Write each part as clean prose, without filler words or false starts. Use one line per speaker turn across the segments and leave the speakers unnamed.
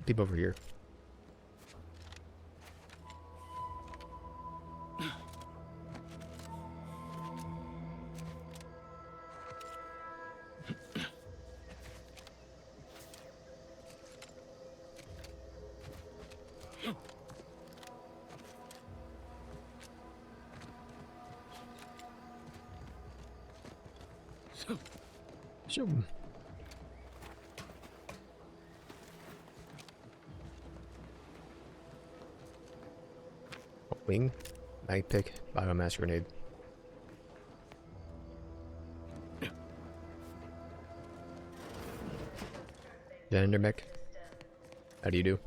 People over here. Zoom. Wing, mag pick, biomass grenade. Janitor mech. How do you do?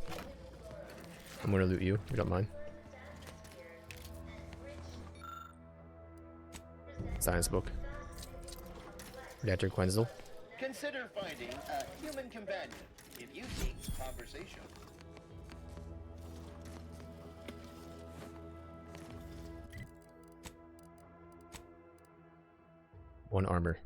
I'm gonna loot you, if you don't mind. Science book. Reactor Quenzel.
Consider finding a human companion if you seek conversation.
One armor.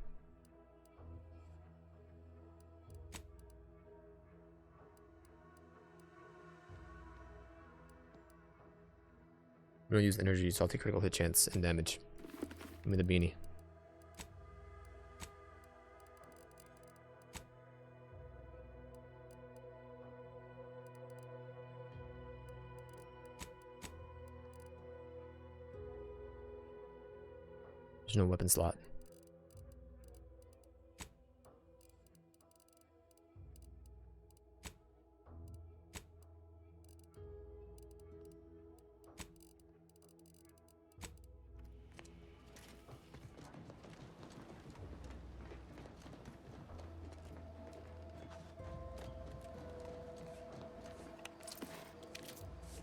I'm gonna use energy, so I'll take critical hit chance and damage. Give me the beanie. There's no weapon slot.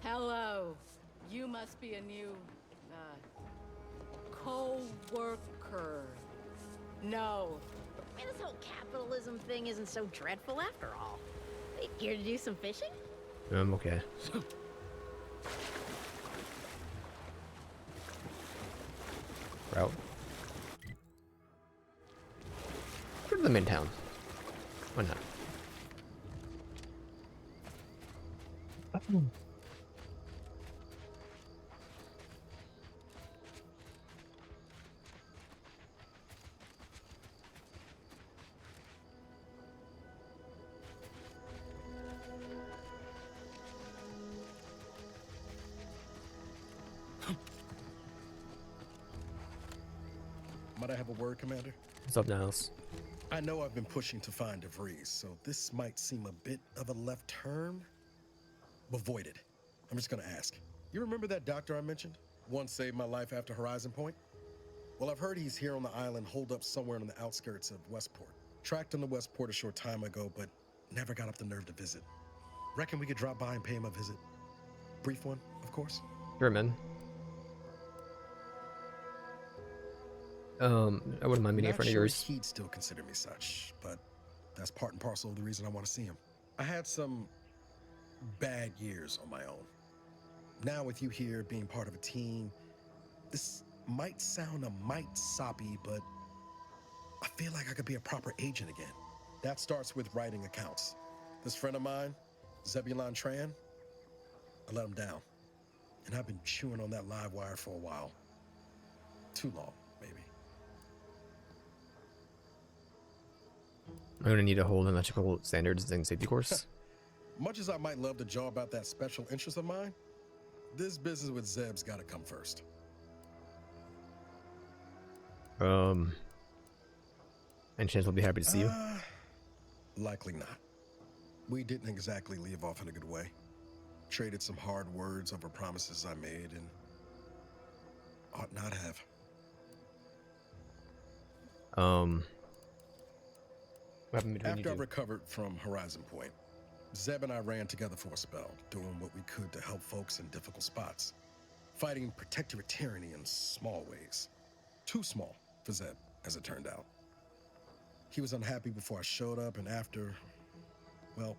Hello. You must be a new, co-worker. No.
Man, this whole capitalism thing isn't so dreadful after all. Hey, here to do some fishing?
Okay. Route. Go to the midtown. Why not?
Might I have a word, Commander?
What's up, Niles?
I know I've been pushing to find DeVries, so this might seem a bit of a left turn, but void it. I'm just gonna ask. You remember that doctor I mentioned? One saved my life after Horizon Point? Well, I've heard he's here on the island, holed up somewhere on the outskirts of Westport. Tracked him to Westport a short time ago, but never got up the nerve to visit. Reckon we could drop by and pay him a visit? Brief one, of course.
Sure, man. I wouldn't mind meeting a
Not
friend of
sure
yours.
he'd still consider me such, but that's part and parcel of the reason I want to see him. I had some bad years on my own. Now with you here, being part of a team, this might sound a mite soppy, but I feel like I could be a proper agent again. That starts with writing accounts. This friend of mine, Zebulon Tran, I let him down. And I've been chewing on that live wire for a while. Too long, maybe.
I'm gonna need a whole electrical standards and safety course.
Much as I might love to jaw about that special interest of mine, this business with Zeb's gotta come first.
And chance will be happy to see you.
Likely not. We didn't exactly leave off in a good way. Traded some hard words over promises I made and ought not have.
What happened between
After I
you two?
recovered from Horizon Point, Zeb and I ran together for a spell, doing what we could to help folks in difficult spots. Fighting protectorate tyranny in small ways. Too small for Zeb, as it turned out. He was unhappy before I showed up, and after, well,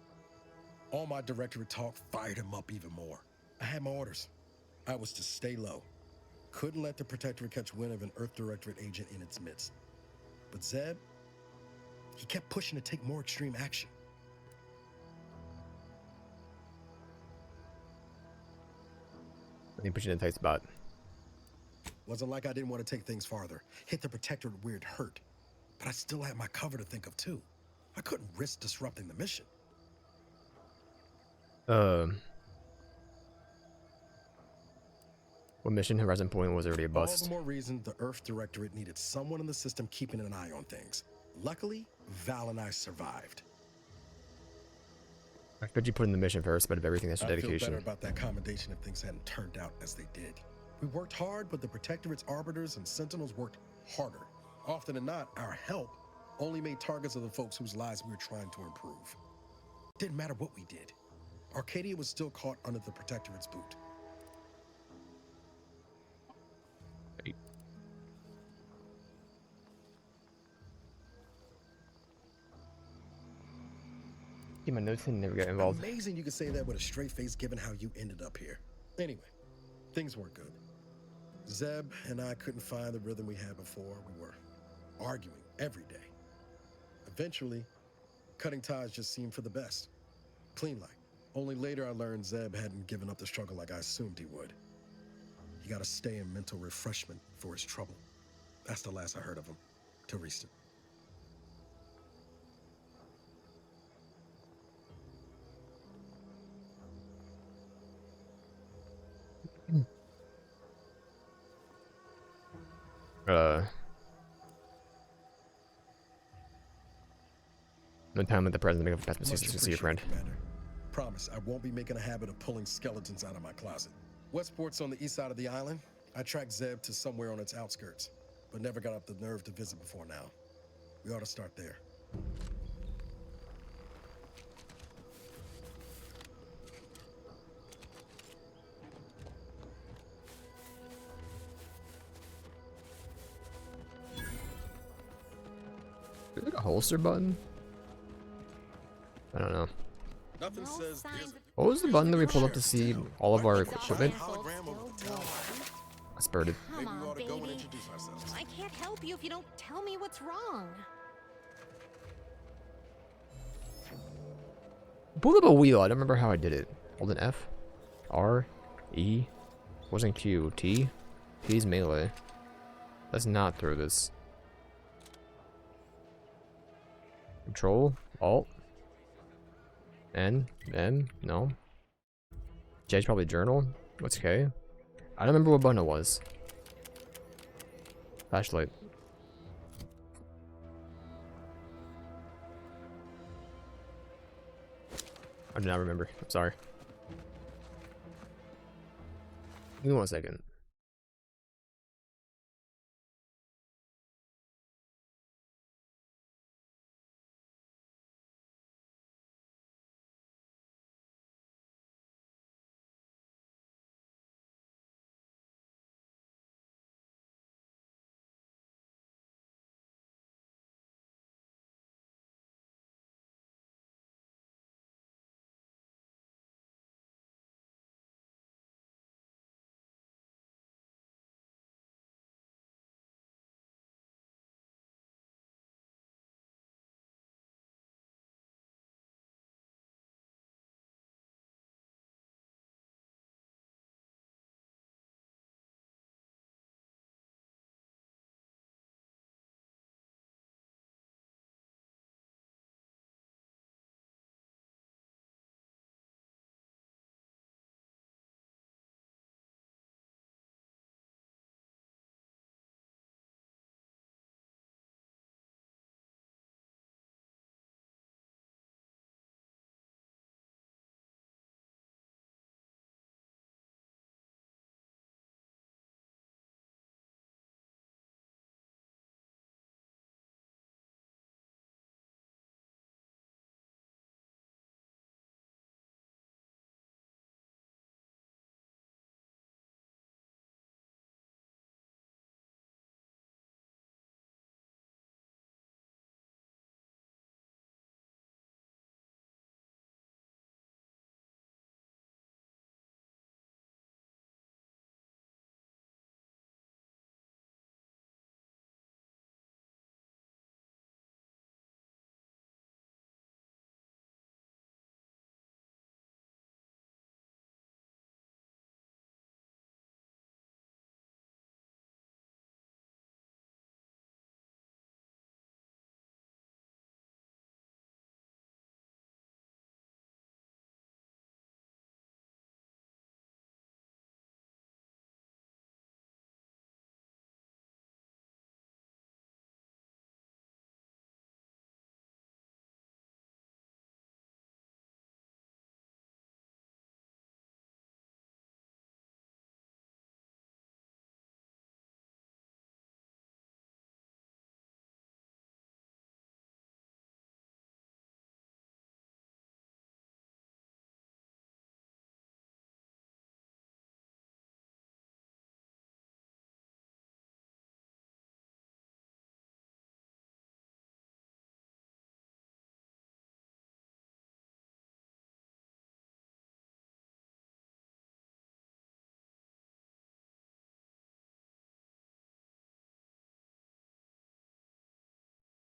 all my directorate talk fired him up even more. I had my orders. I was to stay low. Couldn't let the protectorate catch wind of an Earth Directorate agent in its midst. But Zeb, he kept pushing to take more extreme action.
He put you in a tight spot.
Wasn't like I didn't want to take things farther. Hit the Protectorate where it hurt. But I still had my cover to think of too. I couldn't risk disrupting the mission.
What mission? Horizon Point was already a
All
bust.
the more reason the Earth Directorate needed someone in the system keeping an eye on things. Luckily, Val and I survived.
I expect you put in the mission first, but of everything, that's your
I'd feel
dedication.
better about that commendation if things hadn't turned out as they did. We worked hard, but the Protectorate's arbiters and sentinels worked harder. Often than not, our help only made targets of the folks whose lives we were trying to improve. Didn't matter what we did. Arcadia was still caught under the Protectorate's boot.
Keep my notes and never get involved.
Amazing you could say that with a straight face given how you ended up here. Anyway, things weren't good. Zeb and I couldn't find the rhythm we had before. We were arguing every day. Eventually, cutting ties just seemed for the best. Clean like. Only later I learned Zeb hadn't given up the struggle like I assumed he would. He got to stay in mental refreshment for his trouble. That's the last I heard of him, till recent.
No time with the president to make a past
Much
decisions to see your friend.
appreciated, Commander. Promise, I won't be making a habit of pulling skeletons out of my closet. Westport's on the east side of the island. I tracked Zeb to somewhere on its outskirts, but never got up the nerve to visit before now. We ought to start there.
Is there a holster button? I don't know.
Nothing
No
says
signs
there's
of
What was the button that we pulled up to see all of our equipment?
hologram over the tower.
I spurted.
Come
Maybe we ought
on,
to go and
baby.
introduce ourselves.
I can't help you if you don't tell me what's wrong.
Pulled up a wheel. I don't remember how I did it. Hold an F, R, E. Wasn't Q. T. T's melee. Let's not throw this. Control, Alt, N, M, no. J's probably journal. What's K? I don't remember what button it was. Flashlight. I do not remember. I'm sorry. Give me 1 second.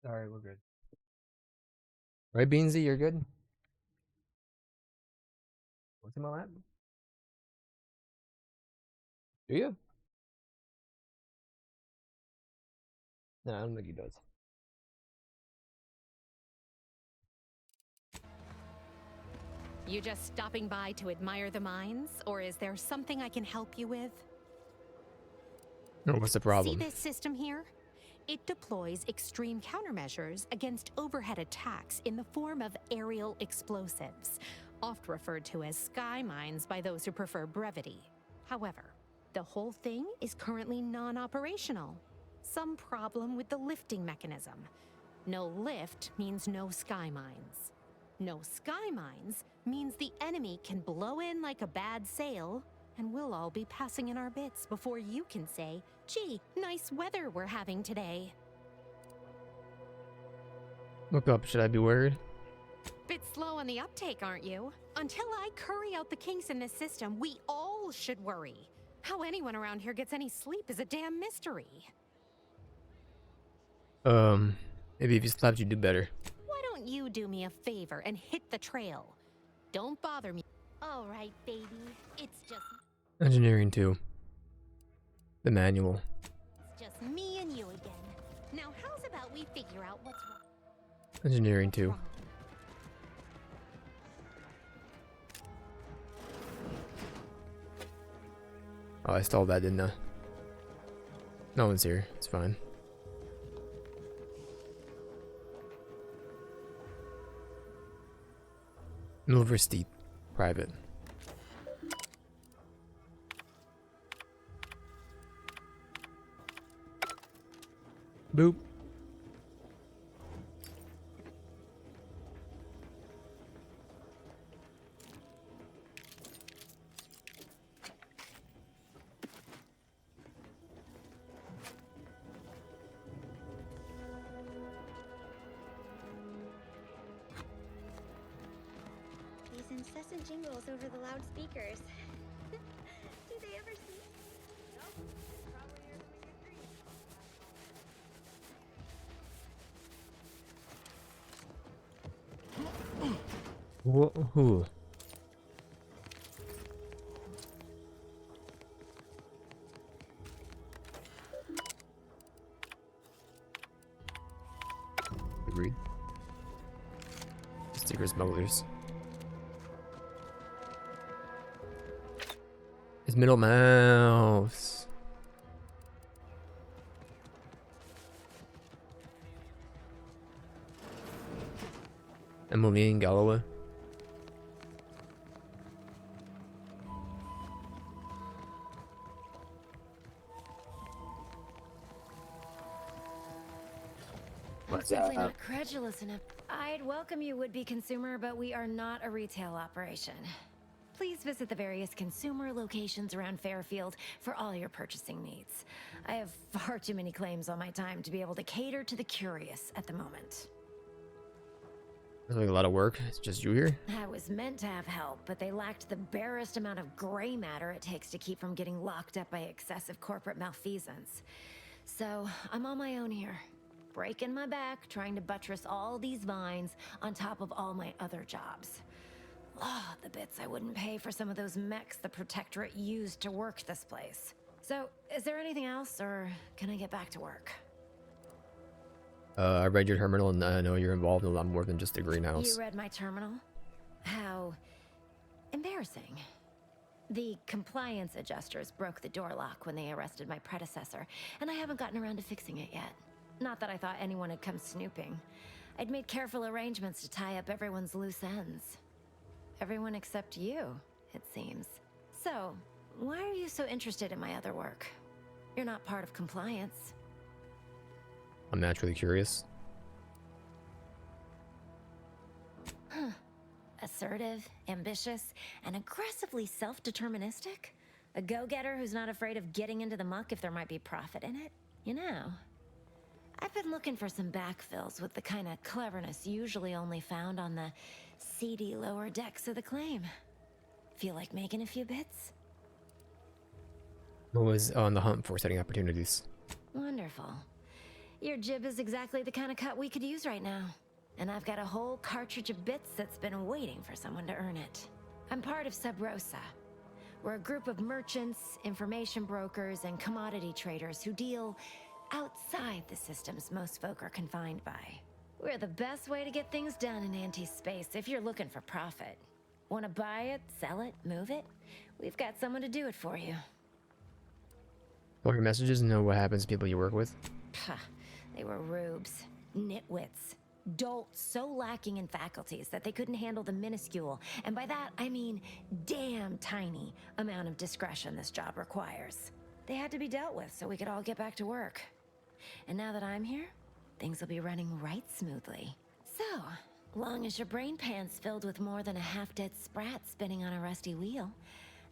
Alright, we're good. Right, Beansy, you're good? What's in my lap? Do you? No, I don't think he does.
You just stopping by to admire the mines, or is there something I can help you with?
No, what's the
See
problem?
this system here? It deploys extreme countermeasures against overhead attacks in the form of aerial explosives, oft referred to as sky mines by those who prefer brevity. However, the whole thing is currently non-operational. Some problem with the lifting mechanism. No lift means no sky mines. No sky mines means the enemy can blow in like a bad sail, and we'll all be passing in our bits before you can say, gee, nice weather we're having today.
Look up, should I be worried?
Bit slow on the uptake, aren't you? Until I curry out the kinks in this system, we all should worry. How anyone around here gets any sleep is a damn mystery.
Maybe if you slept, you'd do better.
Why don't you do me a favor and hit the trail? Don't bother me. All right, baby. It's
Engineering 2. The manual.
just me and you again. Now, how's about we figure out what's wrong?
Engineering 2. Oh, I stalled that, didn't I? No one's here. It's fine. Milver Steep. Private. Boop.
These incessant jingles over the loudspeakers. Do they ever cease?
Whoa. Agreed. Sticker smugglers. It's Middle Mouse. Emmeline Galloway.
I'm definitely not credulous enough. I'd welcome you, would-be consumer, but we are not a retail operation. Please visit the various consumer locations around Fairfield for all your purchasing needs. I have far too many claims on my time to be able to cater to the curious at the moment.
There's like a lot of work. It's just you here?
I was meant to have help, but they lacked the barest amount of gray matter it takes to keep from getting locked up by excessive corporate malfeasance. So, I'm on my own here. Breaking my back, trying to buttress all these vines on top of all my other jobs. Oh, the bits I wouldn't pay for some of those mechs the Protectorate used to work this place. So, is there anything else, or can I get back to work?
I read your terminal and I know you're involved in a lot more than just the greenhouse.
You read my terminal? How embarrassing. The compliance adjusters broke the door lock when they arrested my predecessor, and I haven't gotten around to fixing it yet. Not that I thought anyone had come snooping. I'd made careful arrangements to tie up everyone's loose ends. Everyone except you, it seems. So, why are you so interested in my other work? You're not part of compliance.
I'm naturally curious.
Assertive, ambitious, and aggressively self-deterministic? A go-getter who's not afraid of getting into the muck if there might be profit in it? You know, I've been looking for some backfills with the kind of cleverness usually only found on the seedy lower decks of the claim. Feel like making a few bits?
I'm always on the hunt for setting opportunities.
Wonderful. Your jib is exactly the kind of cut we could use right now. And I've got a whole cartridge of bits that's been waiting for someone to earn it. I'm part of Sub Rosa. We're a group of merchants, information brokers, and commodity traders who deal outside the systems most folk are confined by. We're the best way to get things done in anti-space if you're looking for profit. Want to buy it, sell it, move it? We've got someone to do it for you.
All your messages and know what happens to people you work with.
Pah, they were rubes, nitwits, dolts so lacking in faculties that they couldn't handle the minuscule, and by that I mean damn tiny, amount of discretion this job requires. They had to be dealt with so we could all get back to work. And now that I'm here, things will be running right smoothly. So, long as your brain pan's filled with more than a half-dead sprat spinning on a rusty wheel,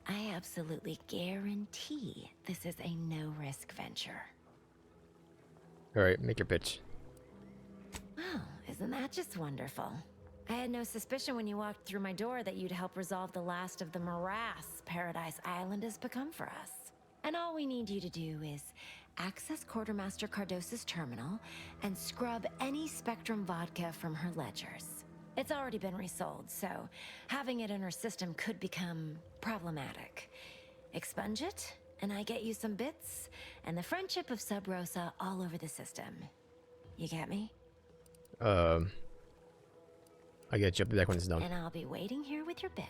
I absolutely guarantee this is a no-risk venture.
Alright, make your pitch.
Oh, isn't that just wonderful? I had no suspicion when you walked through my door that you'd help resolve the last of the morass Paradise Island has become for us. And all we need you to do is access Quartermaster Cardosa's terminal and scrub any Spectrum vodka from her ledgers. It's already been resold, so having it in her system could become problematic. Expunge it, and I get you some bits, and the friendship of Sub Rosa all over the system. You get me?
I get you. I'll be back when it's done.
And I'll be waiting here with your bits.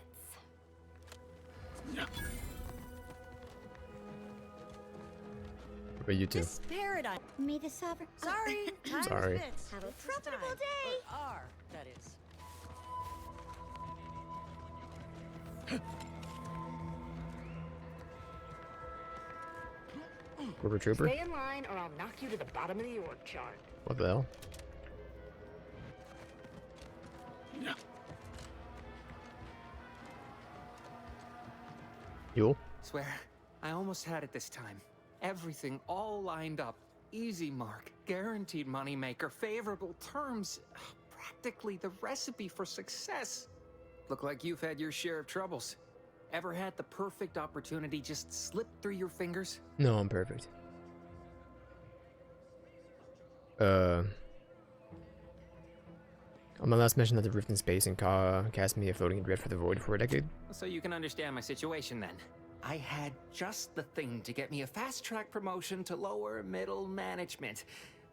What about you two?
This paradigm.
May the sovereign.
Sorry. time's
Sorry.
fixed.
Have a
This is
profitable
time.
day.
Or are, that is.
River Trooper?
Stay in line or I'll knock you to the bottom of the org chart.
What the hell? Yule?
Swear, I almost had it this time. Everything all lined up. Easy mark, guaranteed moneymaker, favorable terms. Practically the recipe for success. Look like you've had your share of troubles. Ever had the perfect opportunity just slip through your fingers?
No, I'm perfect. On my last mission at the Rift in Space and cast me a floating drift for the void for a decade.
So you can understand my situation then. I had just the thing to get me a fast-track promotion to lower middle management.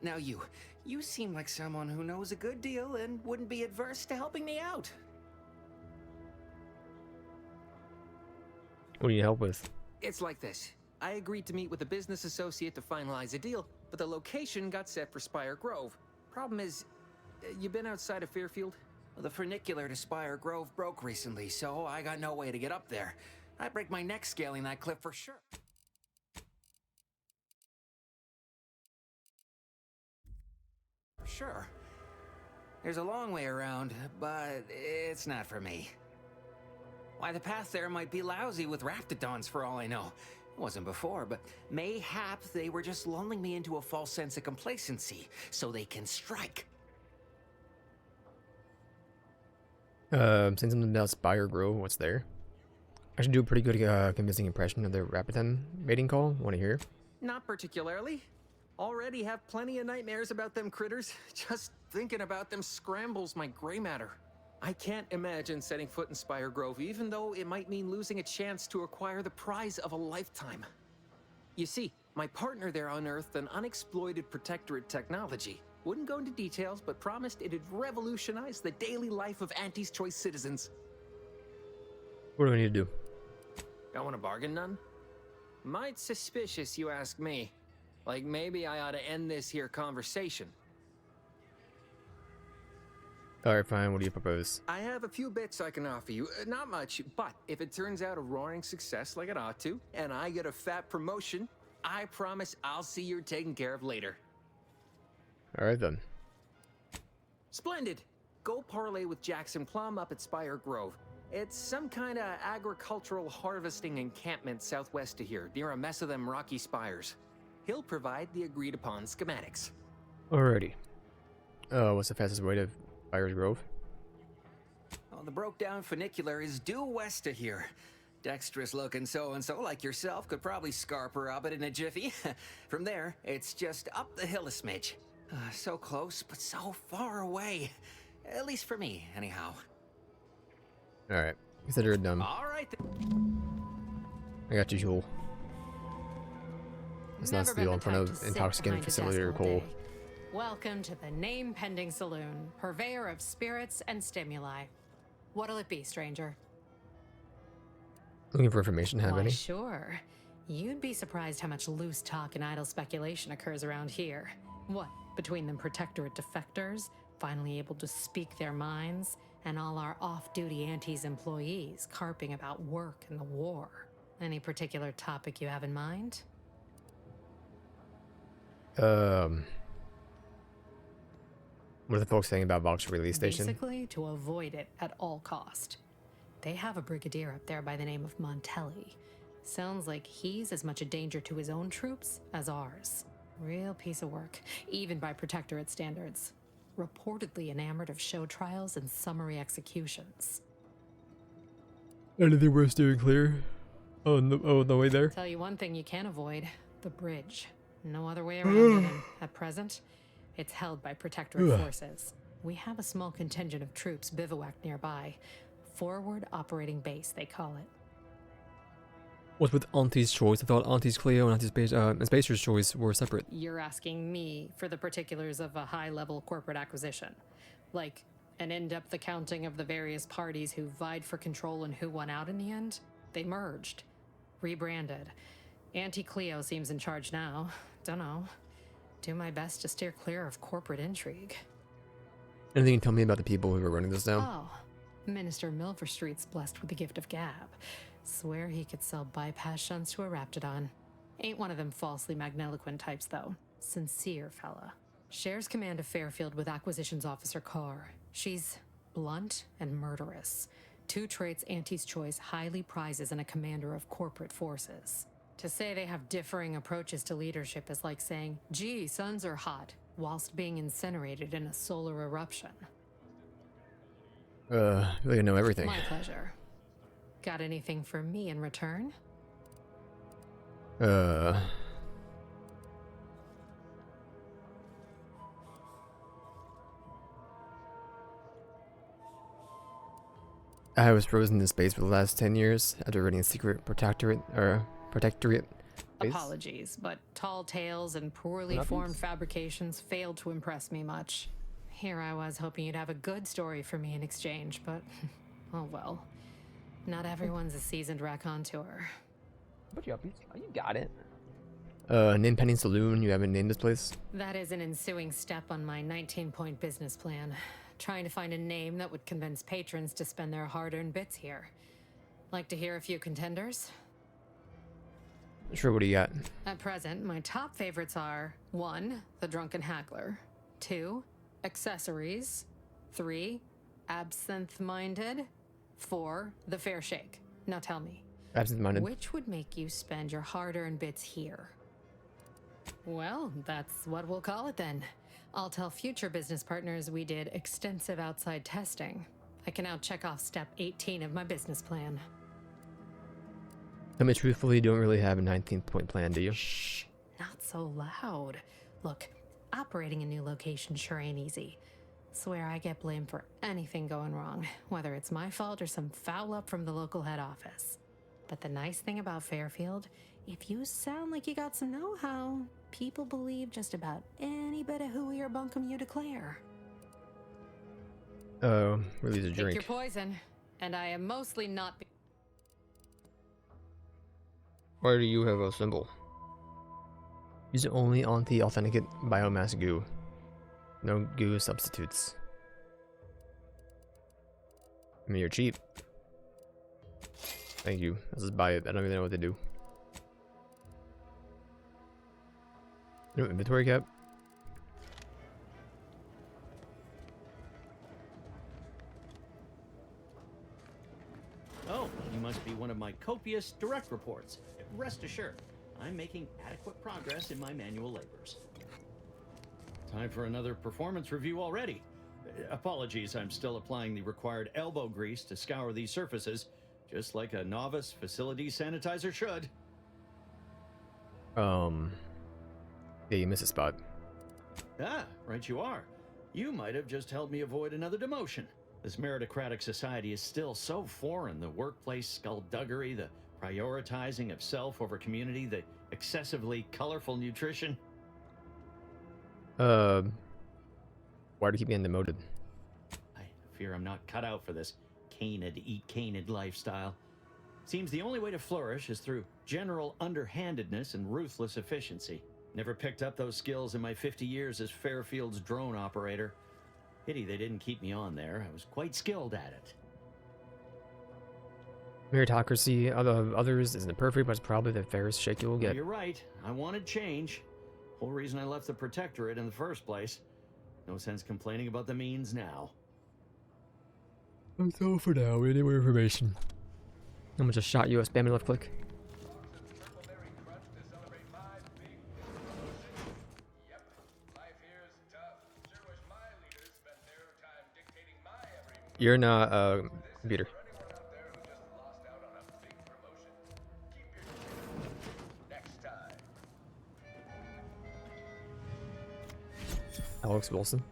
Now you seem like someone who knows a good deal and wouldn't be adverse to helping me out.
What do you need help with?
It's like this. I agreed to meet with a business associate to finalize a deal, but the location got set for Spire Grove. Problem is, you been outside of Fairfield? Well, the funicular to Spire Grove broke recently, so I got no way to get up there. I'd break my neck scaling that cliff for sure. Sure. There's a long way around, but it's not for me. Why, the path there might be lousy with Raptidons for all I know. It wasn't before, but mayhap they were just lulling me into a false sense of complacency so they can strike.
Saying something about Spire Grove, what's there? I should do a pretty good convincing impression of the Rapitan mating call. Want to hear?
Not particularly. Already have plenty of nightmares about them critters. Just thinking about them scrambles my gray matter. I can't imagine setting foot in Spire Grove, even though it might mean losing a chance to acquire the prize of a lifetime. You see, my partner there unearthed an unexploited protectorate technology. Wouldn't go into details, but promised it'd revolutionize the daily life of Auntie's Choice citizens.
What do I need to do?
Don't want to bargain none? Might suspicious, you ask me. Like maybe I ought to end this here conversation.
Alright, fine. What do you propose?
I have a few bits I can offer you. Not much, but if it turns out a roaring success like it ought to, and I get a fat promotion, I promise I'll see you're taken care of later.
Alright then.
Splendid! Go parlay with Jackson Plum up at Spire Grove. It's some kind of agricultural harvesting encampment southwest of here, near a mess of them rocky spires. He'll provide the agreed upon schematics.
Alrighty. What's the fastest way to Spire Grove?
Well, the broke down funicular is due west of here. Dexterous looking so-and-so like yourself could probably scarper up it in a jiffy. From there, it's just up the hill a smidge. So close, but so far away. At least for me, anyhow.
Alright. Consider it done.
All right.
I got you, Joel. Let's not
Never been
steal
the
in front
type
of
to sit
intoxicating
behind a
facility
desk
or
all
Cole.
day. Welcome to the Name Pending Saloon, purveyor of spirits and stimuli. What'll it be, stranger?
Looking for information, have
Why,
any?
sure. You'd be surprised how much loose talk and idle speculation occurs around here. What, between the Protectorate defectors, finally able to speak their minds, and all our off-duty Antes employees carping about work and the war? Any particular topic you have in mind?
What are the folks saying about Vox release station?
Basically, to avoid it at all cost. They have a brigadier up there by the name of Montelli. Sounds like he's as much a danger to his own troops as ours. Real piece of work, even by Protectorate standards. Reportedly enamored of show trials and summary executions.
Anything worth steering clear? Oh, no way there?
Tell you one thing you can't avoid, the bridge. No other way around it, and at present, it's held by Protectorate forces. We have a small contingent of troops bivouacked nearby. Forward Operating Base, they call it.
What's with Auntie's Choice? I thought Auntie's Cleo and Auntie's Spacer's Choice were separate.
You're asking me for the particulars of a high-level corporate acquisition. Like, an in-depth accounting of the various parties who vied for control and who won out in the end? They merged. Rebranded. Auntie Cleo seems in charge now. Dunno. Do my best to steer clear of corporate intrigue.
Anything you can tell me about the people who are running this now?
Oh, Minister Milverstreet's blessed with the gift of gab. Swear he could sell bypass shunts to a Raptidon. Ain't one of them falsely magniloquent types, though. Sincere fella. Shares command of Fairfield with Acquisitions Officer Carr. She's blunt and murderous. Two traits Auntie's Choice highly prizes in a commander of corporate forces. To say they have differing approaches to leadership is like saying, gee, suns are hot, whilst being incinerated in a solar eruption.
I feel like I know everything.
My pleasure. Got anything for me in return?
I was frozen in space for the last 10 years after running a secret protectorate base.
Apologies, but tall tales and poorly
Nothing?
formed fabrications failed to impress me much. Here I was hoping you'd have a good story for me in exchange, but oh well. Not everyone's a seasoned raconteur.
But you got it. Name pending saloon, you haven't named this place?
That is an ensuing step on my 19-point business plan. Trying to find a name that would convince patrons to spend their hard-earned bits here. Like to hear a few contenders?
Sure, what do you got?
At present, my top favorites are 1. The Drunken Haggler, 2. Accessories, 3. Absinthe-Minded, 4. The Fair Shake. Now tell me,
Absent-minded.
which would make you spend your hard-earned bits here? Well, that's what we'll call it then. I'll tell future business partners we did extensive outside testing. I can now check off step 18 of my business plan.
Tell me truthfully, you don't really have a 19th point plan, do you?
Shh, not so loud. Look, operating a new location sure ain't easy. Swear I get blamed for anything going wrong, whether it's my fault or some foul up from the local head office. But the nice thing about Fairfield, if you sound like you got some know-how, people believe just about any bit of hooey or bunkum you declare.
Release a
Pick
drink.
your poison, and I am mostly not...
Why do you have a symbol? Use it only on the authenticate biomass goo. No goo substitutes. I mean, you're cheap. Thank you. Let's just buy it. I don't even know what to do. No inventory cap?
Oh, you must be one of my copious direct reports. Rest assured, I'm making adequate progress in my manual labors. Time for another performance review already. Apologies, I'm still applying the required elbow grease to scour these surfaces, just like a novice facility sanitizer should.
Yeah, you missed a spot.
Ah, right you are. You might have just helped me avoid another demotion. This meritocratic society is still so foreign. The workplace skullduggery, the prioritizing of self over community, the excessively colorful nutrition.
Why do you keep getting demoted?
I fear I'm not cut out for this canid, eat canid lifestyle. Seems the only way to flourish is through general underhandedness and ruthless efficiency. Never picked up those skills in my 50 years as Fairfield's drone operator. Pity they didn't keep me on there. I was quite skilled at it.
Meritocracy of others isn't perfect, but it's probably the fairest shake you will get.
You're right. I wanted change. Whole reason I left the Protectorate in the first place. No sense complaining about the means now.
That's all for now. Any more information? I'm gonna just shot you a spammy left click. You're not computer. Alex Wilson.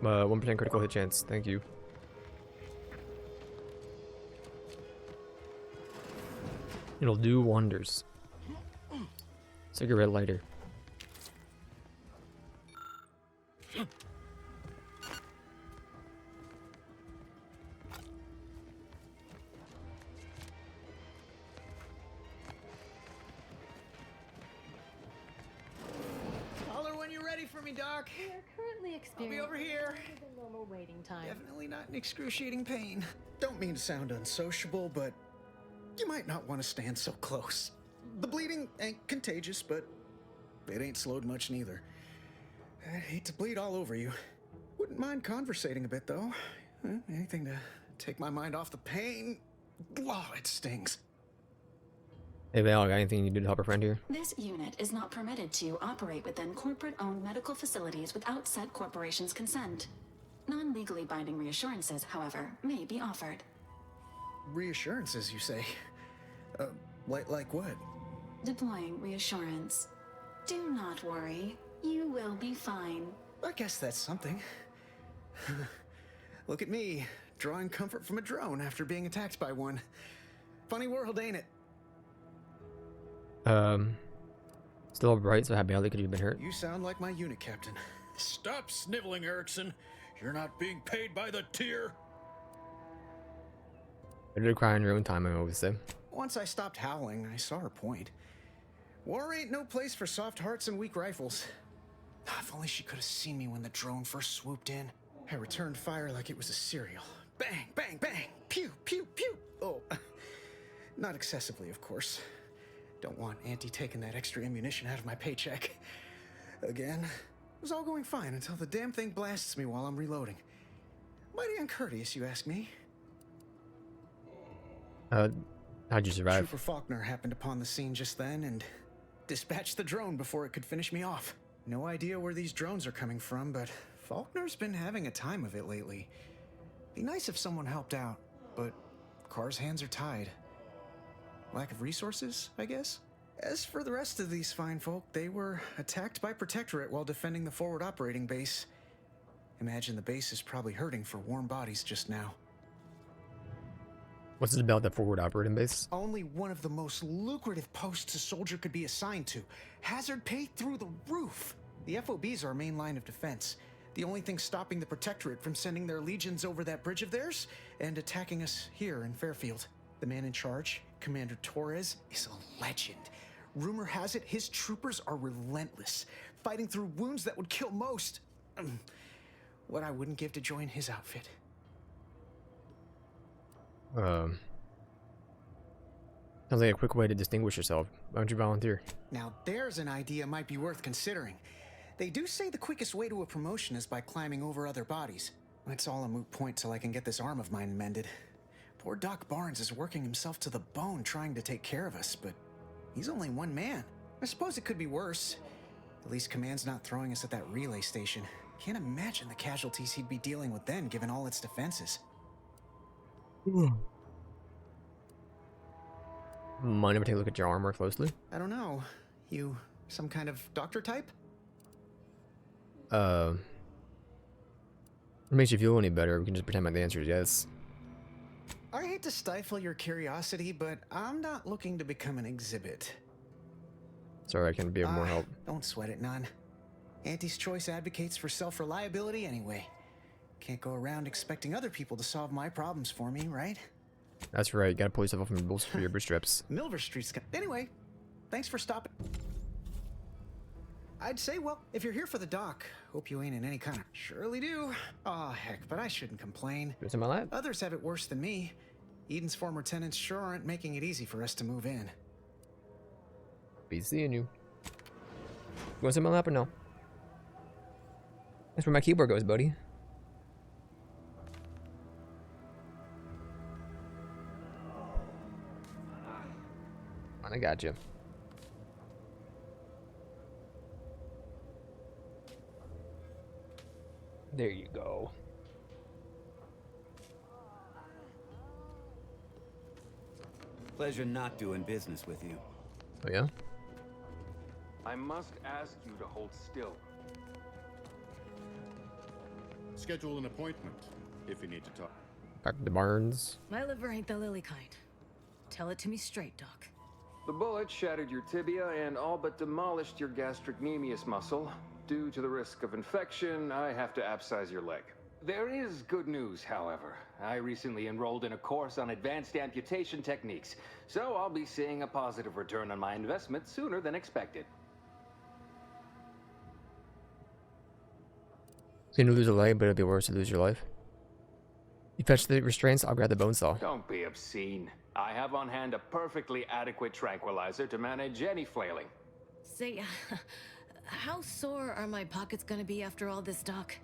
1% critical hit chance. Thank you. It'll do wonders. Cigarette lighter.
Holler when you're ready for me, Doc.
We are currently
I'll
experiencing
be over here.
the normal waiting time.
Definitely not in excruciating pain. Don't mean to sound unsociable, but you might not want to stand so close. The bleeding ain't contagious, but it ain't slowed much neither. I hate to bleed all over you. Wouldn't mind conversating a bit, though. Anything to take my mind off the pain. Oh, it stings.
Hey Val, got anything you need to help a friend here?
This unit is not permitted to operate within corporate-owned medical facilities without said corporation's consent. Non-legally binding reassurances, however, may be offered.
Reassurances, you say? Like what?
Deploying reassurance. Do not worry. You will be fine.
I guess that's something. Look at me, drawing comfort from a drone after being attacked by one. Funny world, ain't it?
Still bright, so how badly could you have been hurt?
You sound like my unit captain.
Stop sniveling, Erickson. You're not being paid by the tier.
Better to cry in your own time, I always say.
Once I stopped howling, I saw her point. War ain't no place for soft hearts and weak rifles. If only she could have seen me when the drone first swooped in. I returned fire like it was a cereal. Bang, bang, bang! Pew, pew, pew! Oh, not excessively, of course. Don't want Auntie taking that extra ammunition out of my paycheck. Again, it was all going fine until the damn thing blasts me while I'm reloading. Mighty uncourteous, you ask me.
How'd you survive?
Trooper Faulkner happened upon the scene just then and dispatched the drone before it could finish me off. No idea where these drones are coming from, but Faulkner's been having a time of it lately. Be nice if someone helped out, but Carr's hands are tied. Lack of resources, I guess? As for the rest of these fine folk, they were attacked by Protectorate while defending the forward operating base. Imagine the base is probably hurting for warm bodies just now.
What's it about the forward operating base?
Only one of the most lucrative posts a soldier could be assigned to. Hazard pay through the roof. The FOB's our main line of defense. The only thing stopping the Protectorate from sending their legions over that bridge of theirs and attacking us here in Fairfield. The man in charge, Commander Torres, is a legend. Rumor has it his troopers are relentless, fighting through wounds that would kill most. What I wouldn't give to join his outfit.
Sounds like a quick way to distinguish yourself. Why don't you volunteer?
Now there's an idea might be worth considering. They do say the quickest way to a promotion is by climbing over other bodies. It's all a moot point till I can get this arm of mine mended. Poor Doc Barnes is working himself to the bone trying to take care of us, but he's only one man. I suppose it could be worse. At least Command's not throwing us at that relay station. Can't imagine the casualties he'd be dealing with then, given all its defenses.
Mind if I take a look at your armor closely?
I don't know. You some kind of doctor type?
It makes you feel any better. We can just pretend like the answer is yes.
I hate to stifle your curiosity, but I'm not looking to become an exhibit.
Sorry, I can be of more help.
Don't sweat it, none. Auntie's Choice advocates for self-reliability anyway. Can't go around expecting other people to solve my problems for me, right?
That's right. You gotta pull yourself up from your bootstraps.
Milver Street's... Anyway, thanks for stopping. I'd say, well, if you're here for the dock, hope you ain't in any kind of... Surely do. Aw, heck, but I shouldn't complain.
What's in my lap?
Others have it worse than me. Eden's former tenants sure aren't making it easy for us to move in.
Be seeing you. You want some in my lap or no? That's where my keyboard goes, buddy. I got you. There you go.
Pleasure not doing business with you.
Oh yeah?
I must ask you to hold still.
Schedule an appointment if you need to talk.
Back to Barnes.
My liver ain't the lily kind. Tell it to me straight, Doc.
The bullet shattered your tibia and all but demolished your gastrocnemius muscle. Due to the risk of infection, I have to abscise your leg. There is good news, however. I recently enrolled in a course on advanced amputation techniques, so I'll be seeing a positive return on my investment sooner than expected.
You're gonna lose a leg, but it'll be worse to lose your life. You fetch the restraints, I'll grab the bone saw.
Don't be obscene. I have on hand a perfectly adequate tranquilizer to manage any flailing.
Say, how sore are my pockets gonna be after all this, Doc?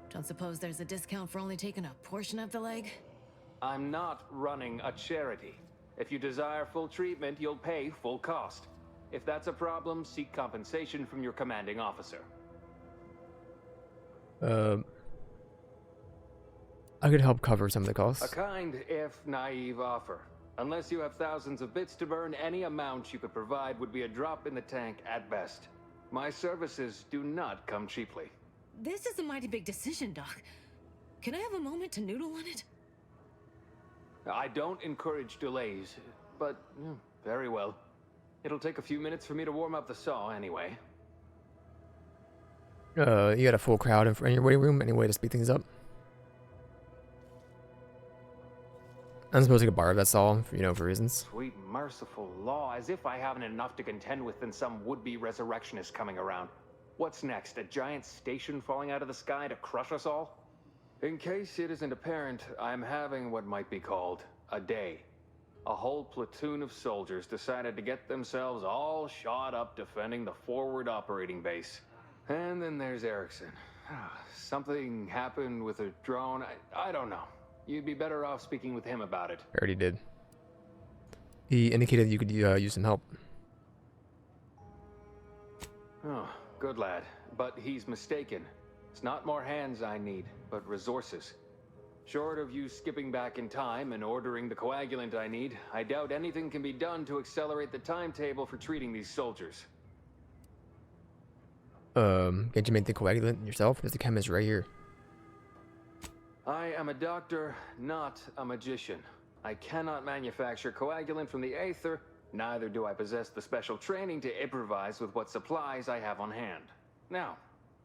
Don't suppose there's a discount for only taking a portion of the leg?
I'm not running a charity. If you desire full treatment, you'll pay full cost. If that's a problem, seek compensation from your commanding officer.
I could help cover some of the costs.
A kind, if naive offer. Unless you have thousands of bits to burn, any amount you could provide would be a drop in the tank at best. My services do not come cheaply.
This is a mighty big decision, Doc. Can I have a moment to noodle on it?
I don't encourage delays, but very well. It'll take a few minutes for me to warm up the saw anyway.
You got a full crowd in your waiting room. Any way to speed things up? I'm supposed to get borrow that saw, for reasons.
Sweet merciful law, as if I haven't enough to contend with than some would-be resurrectionist coming around. What's next, a giant station falling out of the sky to crush us all? In case it isn't apparent, I'm having what might be called a day. A whole platoon of soldiers decided to get themselves all shot up defending the forward operating base. And then there's Erickson. Something happened with a drone. I don't know. You'd be better off speaking with him about it.
I already did. He indicated you could use some help.
Oh, good lad. But he's mistaken. It's not more hands I need, but resources. Short of you skipping back in time and ordering the coagulant I need, I doubt anything can be done to accelerate the timetable for treating these soldiers.
Can't you make the coagulant yourself? There's a chemist right here.
I am a doctor, not a magician. I cannot manufacture coagulant from the aether, neither do I possess the special training to improvise with what supplies I have on hand. Now,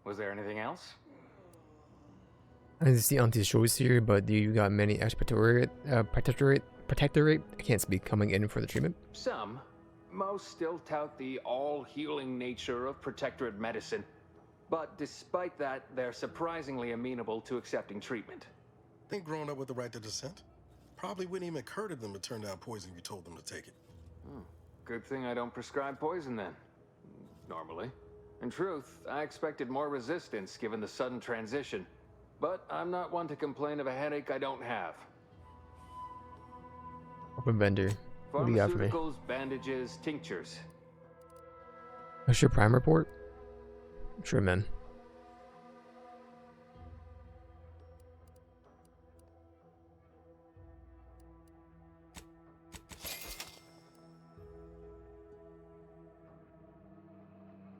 was there anything else?
I didn't see Auntie's Choice here, but you got many protectorate, I can't speak, coming in for the treatment?
Some. Most still tout the all-healing nature of protectorate medicine. But despite that, they're surprisingly amenable to accepting treatment.
Think growing up with the right to dissent? Probably wouldn't even occur to them to turn down poison if you told them to take it.
Good thing I don't prescribe poison then. Normally. In truth, I expected more resistance given the sudden transition. But I'm not one to complain of a headache I don't have.
Open vendor. What do you got for me?
Pharmaceuticals, bandages, tinctures.
What's your prime report? Sure, man.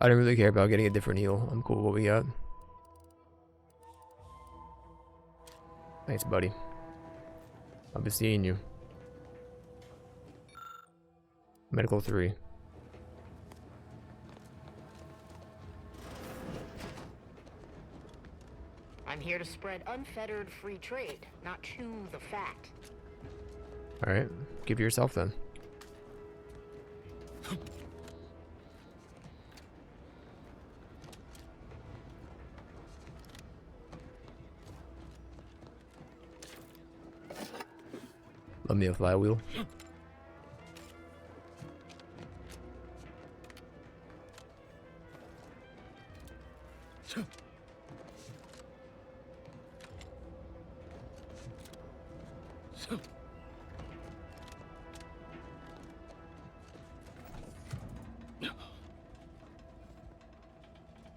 I don't really care about getting a different heal. I'm cool with what we got. Thanks, buddy. I'll be seeing you. Medical 3.
I'm here to spread unfettered free trade, not chew the fat.
Alright, give it yourself then. Love me a flywheel.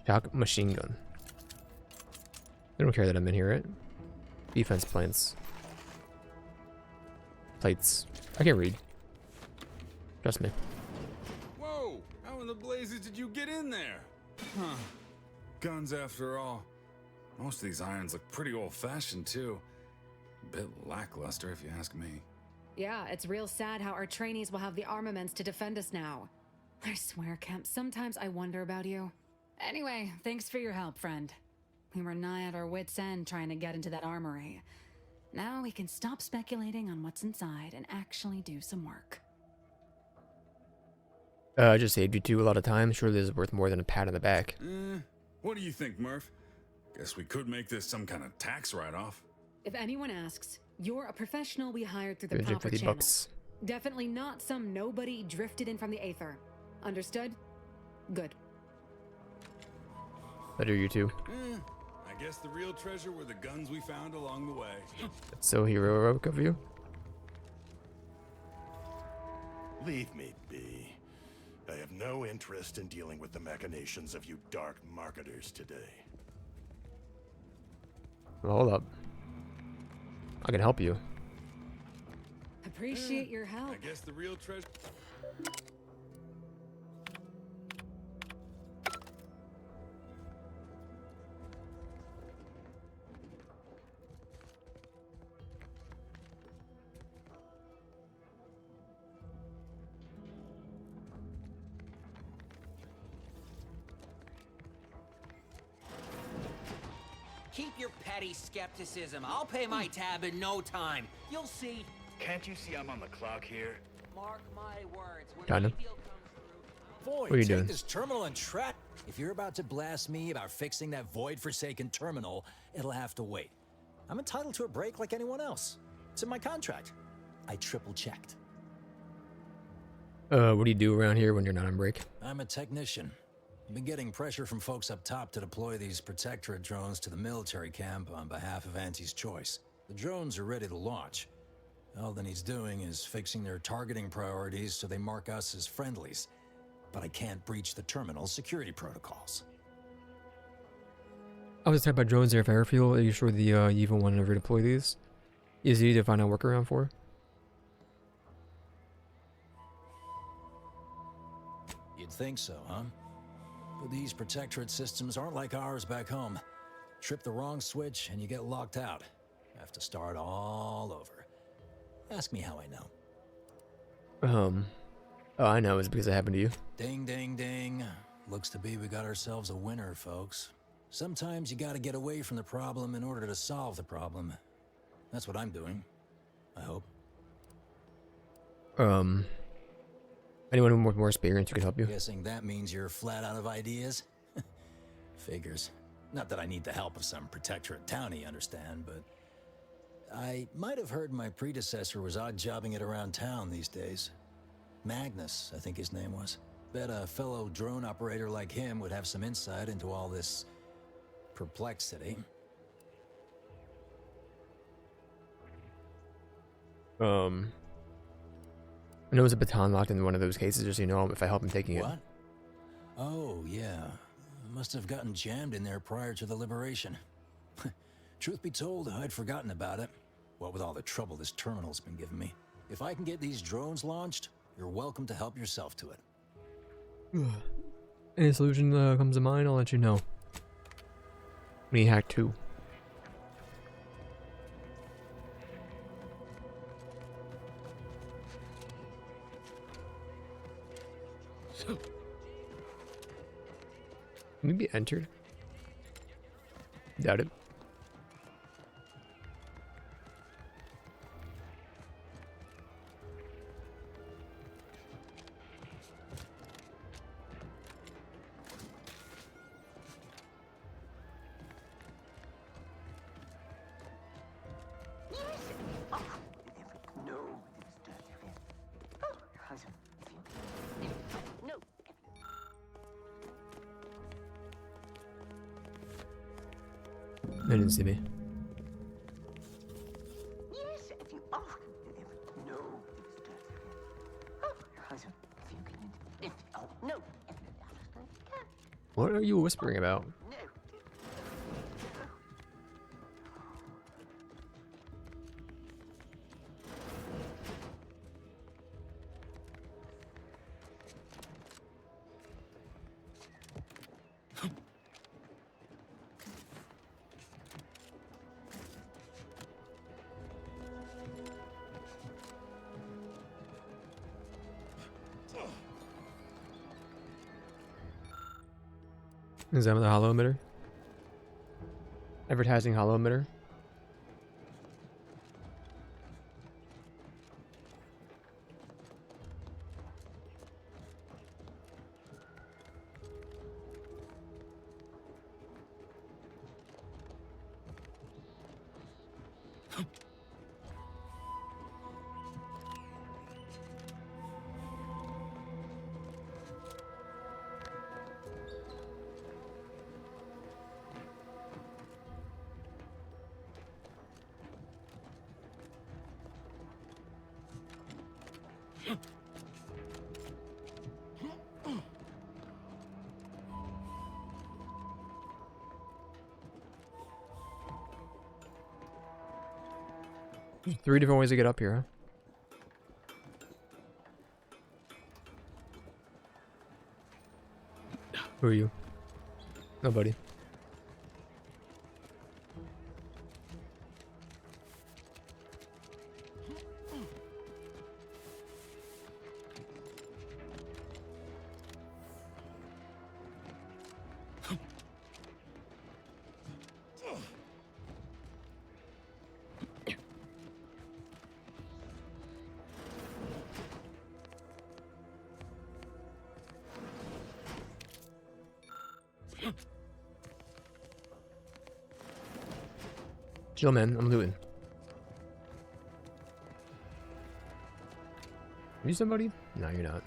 Shock machine gun. They don't care that I'm in here, right? Defense plants. Plates. I can read. Trust me.
Whoa! How in the blazes did you get in there? Huh. Guns after all. Most of these irons look pretty old-fashioned too. A bit lackluster if you ask me.
Yeah, it's real sad how our trainees will have the armaments to defend us now. I swear, Kemp, sometimes I wonder about you. Anyway, thanks for your help, friend. We were nigh at our wits' end trying to get into that armory. Now we can stop speculating on what's inside and actually do some work.
I just saved you two a lot of time. Surely this is worth more than a pat on the back.
What do you think, Murph? Guess we could make this some kind of tax write-off.
If anyone asks, you're a professional we hired through the proper
350
channels.
bucks.
Definitely not some nobody drifted in from the Aether. Understood? Good.
Better you two.
I guess the real treasure were the guns we found along the way.
That's so heroic of you.
Leave me be. I have no interest in dealing with the machinations of you dark marketers today.
Well, hold up. I can help you.
Appreciate your help.
I guess the real treasure...
Keep your petty skepticism. I'll pay my tab in no time. You'll see.
Can't you see I'm on the clock here?
Mark my words. When
Kinda.
my deal comes
Boy,
What are you
take
doing?
this terminal and trap. If you're about to blast me about fixing that void-forsaken terminal, it'll have to wait. I'm entitled to a break like anyone else. It's in my contract. I triple-checked.
What do you do around here when you're not on break?
I'm a technician. I've been getting pressure from folks up top to deploy these Protectorate drones to the military camp on behalf of Auntie's Choice. The drones are ready to launch. All that he's doing is fixing their targeting priorities so they mark us as friendlies. But I can't breach the terminal's security protocols.
I was attacked by drones there at airfield. Are you sure you even want to redeploy these? Easy to find a workaround for?
You'd think so, huh? But these Protectorate systems aren't like ours back home. Trip the wrong switch and you get locked out. Have to start all over. Ask me how I know.
Oh, I know. It's because it happened to you.
Ding, ding, ding. Looks to be we got ourselves a winner, folks. Sometimes you gotta get away from the problem in order to solve the problem. That's what I'm doing. I hope.
Anyone with more experience who can help you?
Guessing that means you're flat out of ideas? Figures. Not that I need the help of some Protectorate townie, understand, but... I might have heard my predecessor was odd-jobbing it around town these days. Magnus, I think his name was. Bet a fellow drone operator like him would have some insight into all this... perplexity.
I know it was a baton locked in one of those cases, just so you know, if I help him taking
What? Oh, yeah. Must have gotten jammed in there prior to the liberation. Truth be told, I'd forgotten about it. What with all the trouble this terminal's been giving me. If I can get these drones launched, you're welcome to help yourself to it.
Any solution comes to mind, I'll let you know. We hack 2. Maybe entered. Doubt it. They didn't see me. What are you whispering about? Examine the hollow emitter. Advertising hollow emitter. There's 3 different ways to get up here, huh? Who are you? Nobody. Chill, man. I'm looting. Are you somebody? No, you're not.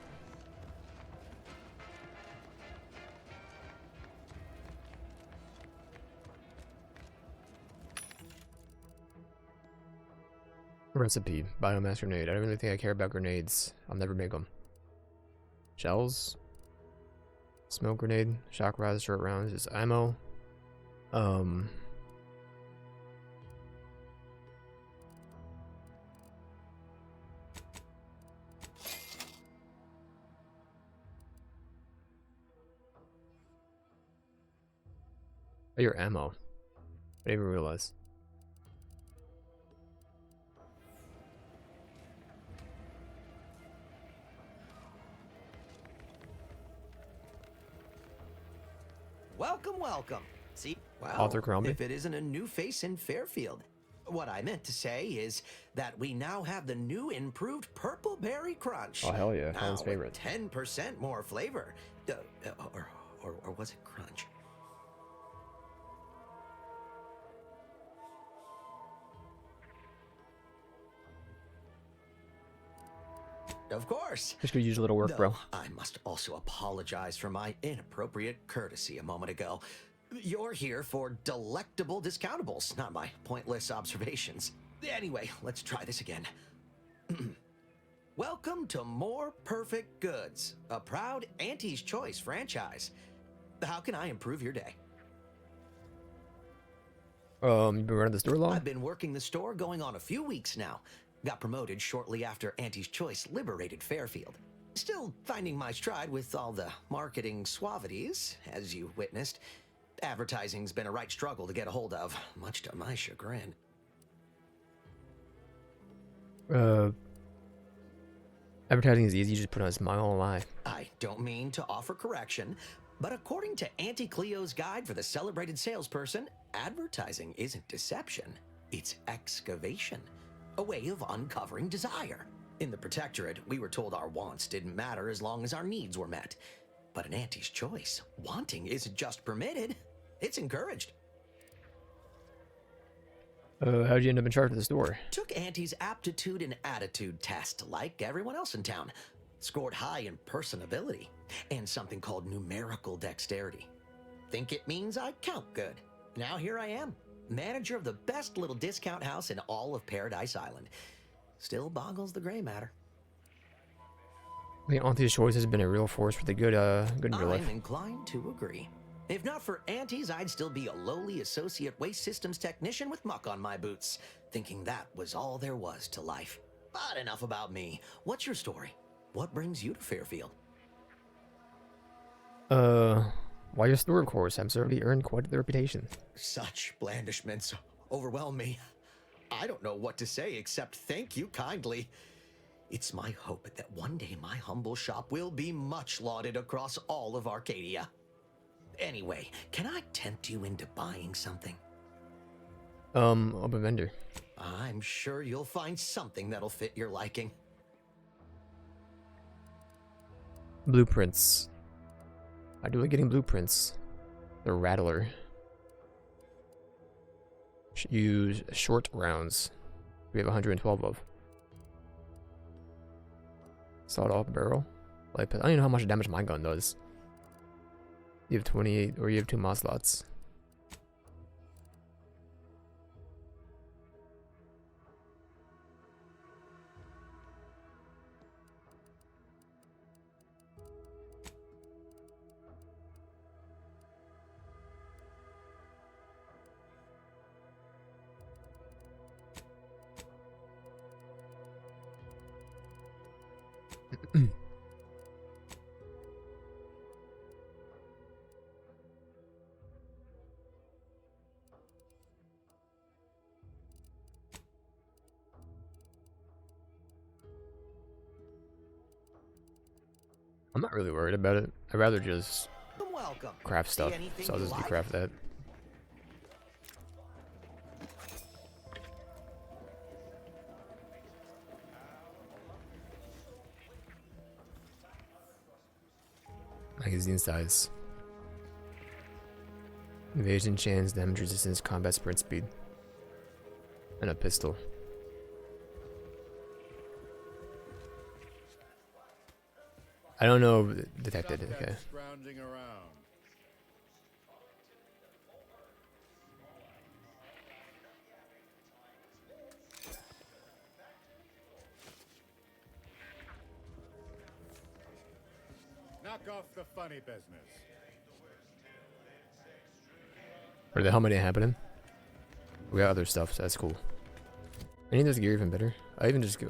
Recipe. Biomass grenade. I don't really think I care about grenades. I'll never make them. Shells. Smoke grenade. Shock rounds. Short rounds. Just ammo. Oh, your ammo. I didn't even realize.
Welcome, welcome. See, well,
Arthur Crombie?
if it isn't a new face in Fairfield. What I meant to say is that we now have the new improved Purple Berry Crunch.
Oh, hell yeah.
Now
Colin's favorite.
10% more flavor. Or was it crunch? Of course.
Just could use a little work, bro.
Though I must also apologize for my inappropriate courtesy a moment ago. You're here for delectable discountables, not my pointless observations. Anyway, let's try this again. Welcome to More Perfect Goods, a proud Auntie's Choice franchise. How can I improve your day?
You've been running the store long?
I've been working the store going on a few weeks now. Got promoted shortly after Auntie's Choice liberated Fairfield. Still finding my stride with all the marketing suavities, as you witnessed. Advertising's been a right struggle to get a hold of, much to my chagrin.
Advertising is easy, you just put on a smile and lie.
I don't mean to offer correction, But according to Auntie Cleo's guide for the celebrated salesperson, advertising isn't deception, it's excavation. A way of uncovering desire. In the Protectorate, we were told our wants didn't matter as long as our needs were met. But in Auntie's Choice, wanting isn't just permitted, it's encouraged.
How'd you end up in charge of the store?
Took Auntie's aptitude and attitude test like everyone else in town. Scored high in personability and something called numerical dexterity. Think it means I count good. Now here I am, manager of the best little discount house in all of Paradise Island. Still boggles the gray matter.
I think Auntie's Choice has been a real force for the good in your life.
I'm inclined to agree. If not for Auntie's, I'd still be a lowly associate waste systems technician with muck on my boots, thinking that was all there was to life. But enough about me. What's your story? What brings you to Fairfield?
Why your store, of course. I'm certainly earned quite the reputation.
Such blandishments overwhelm me. I don't know what to say except thank you kindly. It's my hope that one day my humble shop will be much lauded across all of Arcadia. Anyway, can I tempt you into buying something?
Open vendor.
I'm sure you'll find something that'll fit your liking.
Blueprints. I do like getting blueprints. The Rattler. Use short rounds. We have 112 of. Sawed-off barrel. Like, I don't even know how much damage my gun does. You have 28, or you have 2 mod slots. I'm not really worried about it. I'd rather just craft stuff, so I'll just decraft that. Magazine size. Evasion chance, damage resistance, combat sprint speed. And a pistol. I don't know. Detected. Okay.
Knock off the funny business.
Or the helmet ain't happening. We got other stuff, so that's cool. I need this gear even better. I just